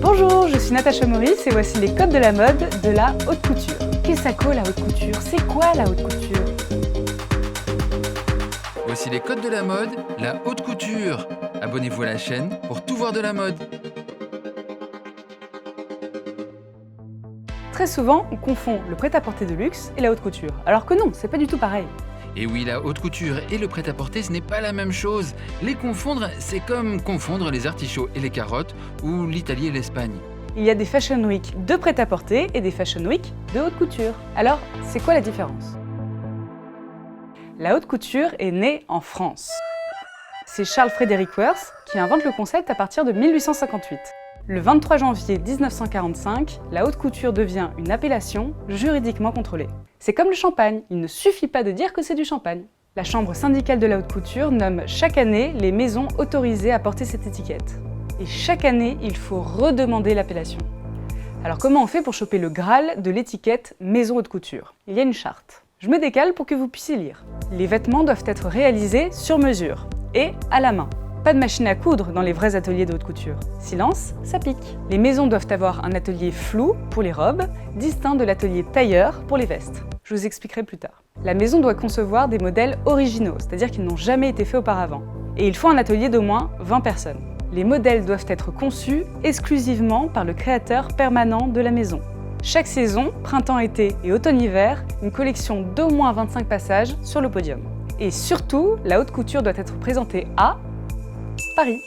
Bonjour, je suis Natacha Maurice et voici les codes de la mode de la haute couture. Qu'est-ce que la haute couture? C'est quoi la haute couture? Voici les codes de la mode, la haute couture. Abonnez-vous à la chaîne pour tout voir de la mode. Très souvent, on confond le prêt-à-porter de luxe et la haute couture. Alors que non, c'est pas du tout pareil. Et oui, la haute couture et le prêt-à-porter, ce n'est pas la même chose. Les confondre, c'est comme confondre les artichauts et les carottes, ou l'Italie et l'Espagne. Il y a des Fashion Week de prêt-à-porter et des Fashion Week de haute couture. Alors, c'est quoi la différence? La haute couture est née en France. C'est Charles Frederick Worth qui invente le concept à partir de 1858. Le 23 janvier 1945, la haute couture devient une appellation juridiquement contrôlée. C'est comme le champagne, il ne suffit pas de dire que c'est du champagne. La chambre syndicale de la haute couture nomme chaque année les maisons autorisées à porter cette étiquette. Et chaque année, il faut redemander l'appellation. Alors comment on fait pour choper le Graal de l'étiquette maison haute couture? Il y a une charte. Je me décale pour que vous puissiez lire. Les vêtements doivent être réalisés sur mesure et à la main. Pas de machine à coudre dans les vrais ateliers de haute couture. Silence, ça pique. Les maisons doivent avoir un atelier flou pour les robes, distinct de l'atelier tailleur pour les vestes. Je vous expliquerai plus tard. La maison doit concevoir des modèles originaux, c'est-à-dire qu'ils n'ont jamais été faits auparavant. Et il faut un atelier d'au moins 20 personnes. Les modèles doivent être conçus exclusivement par le créateur permanent de la maison. Chaque saison, printemps-été et automne-hiver, une collection d'au moins 25 passages sur le podium. Et surtout, la haute couture doit être présentée à Paris.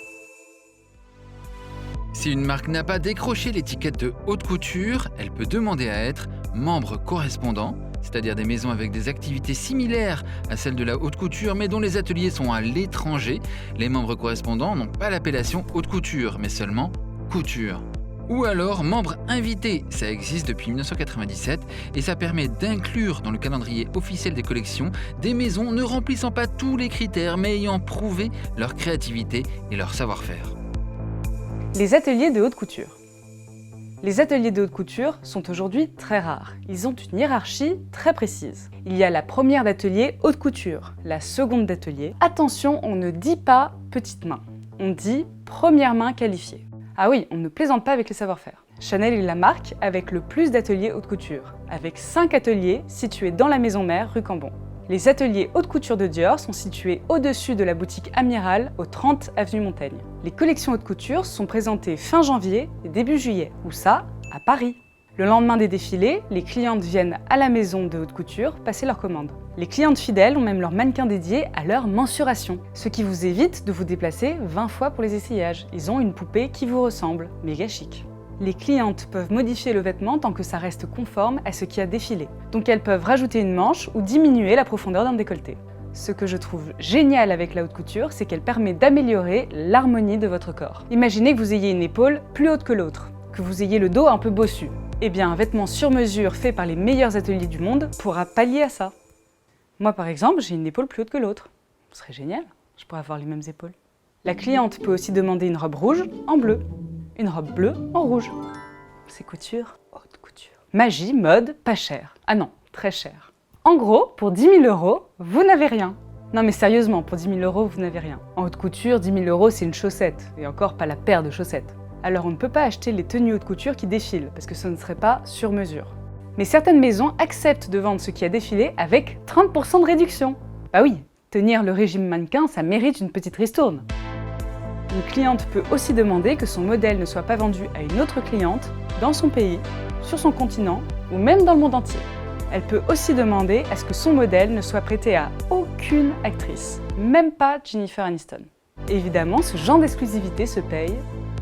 Si une marque n'a pas décroché l'étiquette de haute couture, elle peut demander à être membre correspondant, c'est-à-dire des maisons avec des activités similaires à celles de la haute couture mais dont les ateliers sont à l'étranger. Les membres correspondants n'ont pas l'appellation haute couture, mais seulement couture. Ou alors membre invité, ça existe depuis 1997 et ça permet d'inclure dans le calendrier officiel des collections des maisons ne remplissant pas tous les critères mais ayant prouvé leur créativité et leur savoir-faire. Les ateliers de haute couture. Les ateliers de haute couture sont aujourd'hui très rares. Ils ont une hiérarchie très précise. Il y a la première d'atelier haute couture, la seconde d'atelier. Attention, on ne dit pas petite main, on dit première main qualifiée. Ah oui, on ne plaisante pas avec les savoir-faire. Chanel est la marque avec le plus d'ateliers haute couture, avec 5 ateliers situés dans la maison mère rue Cambon. Les ateliers haute couture de Dior sont situés au-dessus de la boutique Amiral au 30 avenue Montaigne. Les collections haute couture sont présentées fin janvier et début juillet, ou ça, à Paris. Le lendemain des défilés, les clientes viennent à la maison de haute couture passer leurs commandes. Les clientes fidèles ont même leur mannequin dédié à leur mensuration, ce qui vous évite de vous déplacer 20 fois pour les essayages. Ils ont une poupée qui vous ressemble, méga chic. Les clientes peuvent modifier le vêtement tant que ça reste conforme à ce qui a défilé. Donc elles peuvent rajouter une manche ou diminuer la profondeur d'un décolleté. Ce que je trouve génial avec la haute couture, c'est qu'elle permet d'améliorer l'harmonie de votre corps. Imaginez que vous ayez une épaule plus haute que l'autre, que vous ayez le dos un peu bossu. Eh bien, un vêtement sur mesure fait par les meilleurs ateliers du monde pourra pallier à ça. Moi, par exemple, j'ai une épaule plus haute que l'autre. Ce serait génial, je pourrais avoir les mêmes épaules. La cliente peut aussi demander une robe rouge en bleu, une robe bleue en rouge. C'est couture, haute couture. Magie, mode, pas cher. Ah non, très cher. En gros, pour 10 000 €, vous n'avez rien. Non mais sérieusement, pour 10 000 €, vous n'avez rien. En haute couture, 10 000 €, c'est une chaussette, et encore pas la paire de chaussettes. Alors on ne peut pas acheter les tenues haute couture qui défilent, parce que ce ne serait pas sur mesure. Mais certaines maisons acceptent de vendre ce qui a défilé avec 30% de réduction. Bah oui, tenir le régime mannequin, ça mérite une petite ristourne. Une cliente peut aussi demander que son modèle ne soit pas vendu à une autre cliente, dans son pays, sur son continent, ou même dans le monde entier. Elle peut aussi demander à ce que son modèle ne soit prêté à aucune actrice, même pas Jennifer Aniston. Évidemment, ce genre d'exclusivité se paye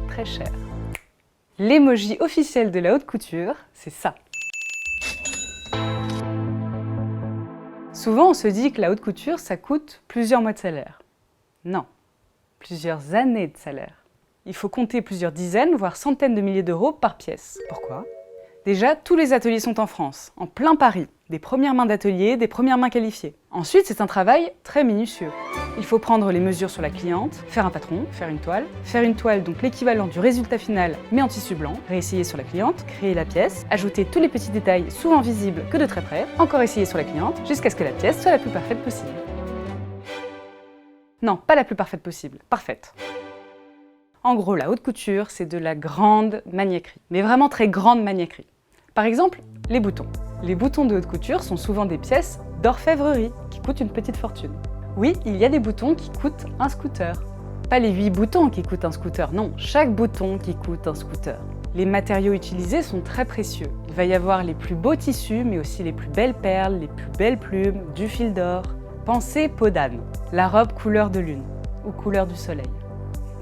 très cher. L'émoji officiel de la haute couture, c'est ça. Souvent, on se dit que la haute couture, ça coûte plusieurs mois de salaire. Non, plusieurs années de salaire. Il faut compter plusieurs dizaines, voire centaines de milliers d'euros par pièce. Pourquoi ? Déjà, tous les ateliers sont en France, en plein Paris. Des premières mains d'atelier, des premières mains qualifiées. Ensuite, c'est un travail très minutieux. Il faut prendre les mesures sur la cliente, faire un patron, faire une toile donc l'équivalent du résultat final mais en tissu blanc, réessayer sur la cliente, créer la pièce, ajouter tous les petits détails souvent visibles que de très près, encore essayer sur la cliente jusqu'à ce que la pièce soit la plus parfaite possible. Non, pas la plus parfaite possible, parfaite. En gros, la haute couture, c'est de la grande maniaquerie, mais vraiment très grande maniaquerie. Par exemple, les boutons. Les boutons de haute couture sont souvent des pièces d'orfèvrerie qui coûtent une petite fortune. Oui, il y a des boutons qui coûtent un scooter. Pas les 8 boutons qui coûtent un scooter, non, chaque bouton qui coûte un scooter. Les matériaux utilisés sont très précieux. Il va y avoir les plus beaux tissus, mais aussi les plus belles perles, les plus belles plumes, du fil d'or. Pensez peau d'âne, la robe couleur de lune ou couleur du soleil.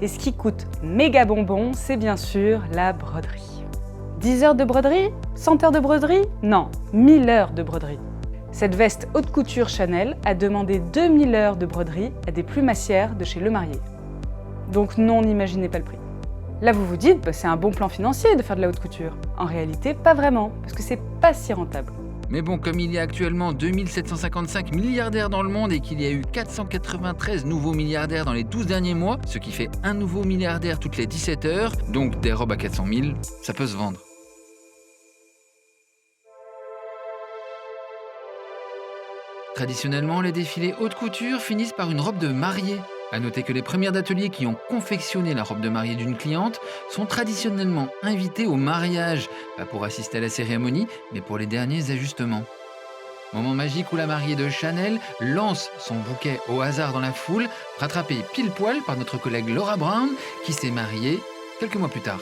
Et ce qui coûte méga bonbon, c'est bien sûr la broderie. 10 heures de broderie? 100 heures de broderie? Non, 1000 heures de broderie. Cette veste haute couture Chanel a demandé 2000 heures de broderie à des plumassières de chez Le Marié. Donc non, n'imaginez pas le prix. Là vous vous dites, c'est un bon plan financier de faire de la haute couture. En réalité, pas vraiment, parce que c'est pas si rentable. Mais bon, comme il y a actuellement 2755 milliardaires dans le monde et qu'il y a eu 493 nouveaux milliardaires dans les 12 derniers mois, ce qui fait un nouveau milliardaire toutes les 17 heures, donc des robes à 400 000, ça peut se vendre. Traditionnellement, les défilés haute couture finissent par une robe de mariée. À noter que les premières d'atelier qui ont confectionné la robe de mariée d'une cliente sont traditionnellement invités au mariage, pas pour assister à la cérémonie, mais pour les derniers ajustements. Moment magique où la mariée de Chanel lance son bouquet au hasard dans la foule, rattrapée pile poil par notre collègue Laura Brown, qui s'est mariée quelques mois plus tard.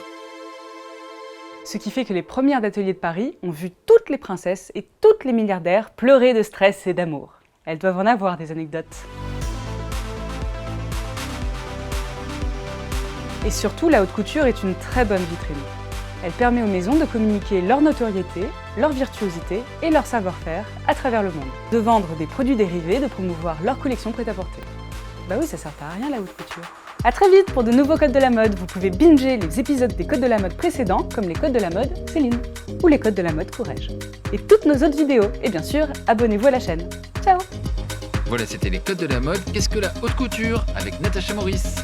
Ce qui fait que les premières d'atelier de Paris ont vu toutes les princesses et toutes les milliardaires pleurer de stress et d'amour. Elles doivent en avoir des anecdotes. Et surtout, la haute couture est une très bonne vitrine. Elle permet aux maisons de communiquer leur notoriété, leur virtuosité et leur savoir-faire à travers le monde. De vendre des produits dérivés, de promouvoir leur collection prêt-à-porter. Bah oui, ça sert pas à rien la haute couture. A très vite pour de nouveaux codes de la mode. Vous pouvez binger les épisodes des codes de la mode précédents, comme les codes de la mode Céline, ou les codes de la mode Courrèges. Et toutes nos autres vidéos. Et bien sûr, abonnez-vous à la chaîne. Ciao! Voilà, c'était les codes de la mode. Qu'est-ce que la haute couture avec Natacha Maurice?